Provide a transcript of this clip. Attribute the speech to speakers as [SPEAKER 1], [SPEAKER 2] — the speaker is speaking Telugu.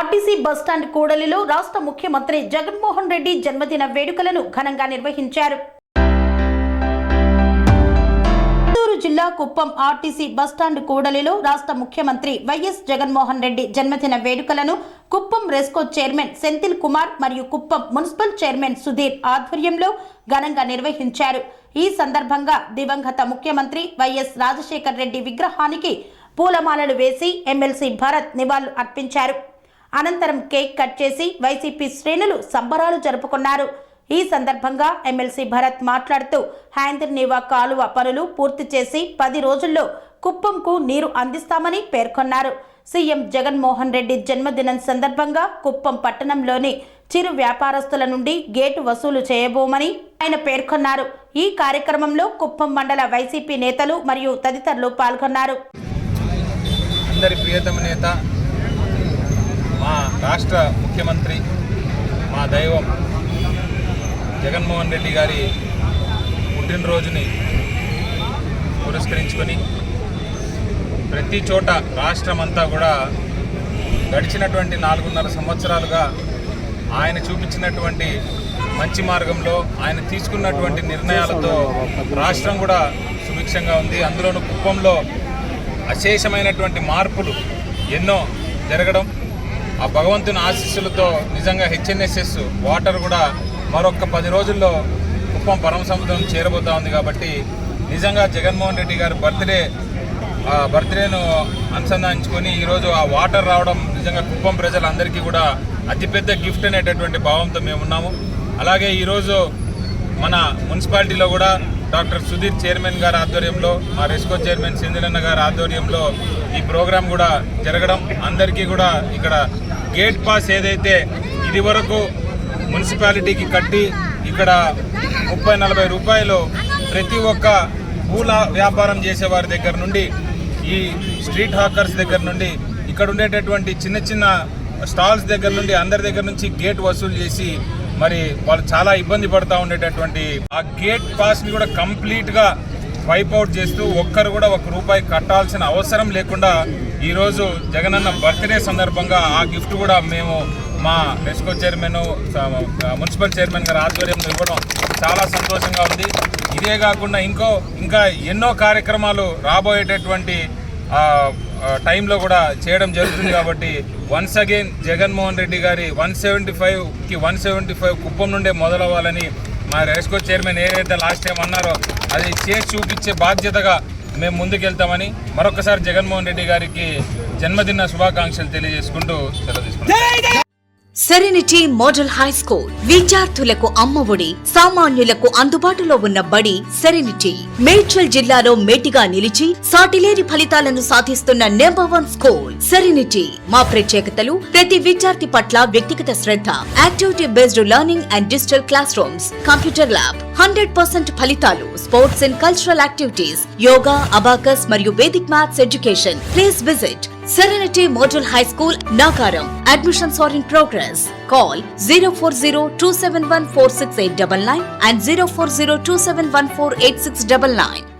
[SPEAKER 1] ఆర్టీసీ బస్టాండ్ కూడలిలో రాష్ట్ర ముఖ్యమంత్రి జగన్మోహన్ రెడ్డి జన్మదిన వేడుకలను ఘనంగా నిర్వహించారు. చిత్తూరు జిల్లా కుప్పం ఆర్టీసీ బస్టాండ్ కూడలిలో రాష్ట్ర ముఖ్యమంత్రి వైఎస్ జగన్మోహన్ రెడ్డి జన్మదిన వేడుకలను కుప్పం రెస్కో చైర్మన్ సెంథిల్ కుమార్ మరియు కుప్పం మున్సిపల్ చైర్మన్ సుధీర్ ఆధ్వర్యంలో ఘనంగా నిర్వహించారు. ఈ సందర్భంగా దివంగత ముఖ్యమంత్రి వైఎస్ రాజశేఖర్ రెడ్డి విగ్రహానికి పూలమాలలు వేసి ఎమ్మెల్సీ భరత్ నివాళులు అర్పించారు. అనంతరం కేక్ కట్ చేసి వైసీపీ శ్రేణులు సంబరాలు జరుపుకున్నారు. ఈ సందర్భంగా ఎమ్మెల్సీ భరత్ మాట్లాడుతూ హ్యాందిర్నీవా కాలువ పనులు పూర్తి చేసి 10 రోజుల్లో కుప్పంకు నీరు అందిస్తామని పేర్కొన్నారు. సీఎం జగన్మోహన్ రెడ్డి జన్మదినం సందర్భంగా కుప్పం పట్టణంలోని చిరు వ్యాపారస్తుల నుండి గేటు వసూలు చేయబోమని ఆయన పేర్కొన్నారు. ఈ కార్యక్రమంలో కుప్పం మండల వైసీపీ నేతలు మరియు తదితరులు పాల్గొన్నారు.
[SPEAKER 2] అందరి ప్రియతమ నేత, మా రాష్ట్ర ముఖ్యమంత్రి, మా దైవం జగన్మోహన్ రెడ్డి గారి పుట్టినరోజుని పురస్కరించుకొని ప్రతి చోట రాష్ట్రమంతా కూడా గడిచినటువంటి 4.5 సంవత్సరాలుగా ఆయన చూపించినటువంటి మంచి మార్గంలో ఆయన తీసుకున్నటువంటి నిర్ణయాలతో రాష్ట్రం కూడా సుభిక్షంగా ఉంది. అందులోనూ కుప్పంలో అశేషమైనటువంటి మార్పులు ఎన్నో జరగడం, ఆ భగవంతుని ఆశీస్సులతో నిజంగా హెచ్ఎన్ఎస్ఎస్ వాటర్ కూడా మరొక 10 రోజుల్లో కుప్పం పరమ సముద్రం చేరబోతా ఉంది. కాబట్టి నిజంగా జగన్మోహన్ రెడ్డి గారి బర్త్డేను అనుసంధానించుకొని ఈరోజు ఆ వాటర్ రావడం నిజంగా కుప్పం ప్రజలందరికీ కూడా అతిపెద్ద గిఫ్ట్ అనేటటువంటి భావంతో మేమున్నాము. అలాగే ఈరోజు మన మున్సిపాలిటీలో కూడా డాక్టర్ సుధీర్ చైర్మన్ గారి ఆధ్వర్యంలో, మా రెస్కో చైర్మన్ సెంధిలన్న గారి ఆధ్వర్యంలో ఈ ప్రోగ్రాం కూడా జరగడం, అందరికీ కూడా ఇక్కడ గేట్ పాస్ ఏదైతే ఇది వరకు మున్సిపాలిటీకి కట్టి ఇక్కడ 30-40 రూపాయలు ప్రతి ఒక్క పూల వ్యాపారం చేసేవారి దగ్గర నుండి, ఈ స్ట్రీట్ హాకర్స్ దగ్గర నుండి, ఇక్కడ ఉండేటటువంటి చిన్న చిన్న స్టాల్స్ దగ్గర నుండి అందరి దగ్గర నుంచి గేట్ వసూలు చేసి మరి వాళ్ళు చాలా ఇబ్బంది పడుతూ ఉండేటటువంటి ఆ గేట్ పాస్ని కూడా కంప్లీట్గా వైప్అవుట్ చేస్తూ ఒక్కరు కూడా ₹1 కట్టాల్సిన అవసరం లేకుండా ఈరోజు జగనన్న బర్త్డే సందర్భంగా ఆ గిఫ్ట్ కూడా మేము మా రెస్కో చైర్మన్, మున్సిపల్ చైర్మన్ గారి ఆధ్వర్యంలో ఇవ్వడం చాలా సంతోషంగా ఉంది. ఇదే కాకుండా ఇంకా ఎన్నో కార్యక్రమాలు రాబోయేటటువంటి టైంలో కూడా చేయడం జరుగుతుంది. కాబట్టి వన్స్ అగైన్ జగన్మోహన్ రెడ్డి గారి 175 కుప్పం నుండే మొదలవ్వాలని మా రెస్కో చైర్మన్ ఏదైతే లాస్ట్ టైం అన్నారో అది చేసి చూపించే బాధ్యతగా మేము ముందుకెళ్తామని మరొకసారి జగన్మోహన్ రెడ్డి గారికి జన్మదిన శుభాకాంక్షలు తెలియజేసుకుంటూ సెలవు తీసుకుంటాం.
[SPEAKER 3] సెరెనిటీ మోడల్ హై స్కూల్ విద్యార్థులకు అమ్మఒడి, సామాన్యులకు అందుబాటులో ఉన్న బడి సెరెనిటీ. మేడ్చల్ జిల్లాలో మేటిగా నిలిచి సాటిలేని ఫలితాలను సాధిస్తున్న నంబర్ 1 స్కూల్ సెరెనిటీ. మా ప్రత్యేకతలు ప్రతి విద్యార్థి పట్ల వ్యక్తిగత శ్రద్ధ, activity based learning and digital class rooms, computer lab, 100% ఫలితాలు, sports and cultural activities, yoga, abacus మరియు Vedic maths education. Please visit Serenity Model High School, Nagaram. Admissions are in progress. Call 040-271-46899 and 040-271-48699.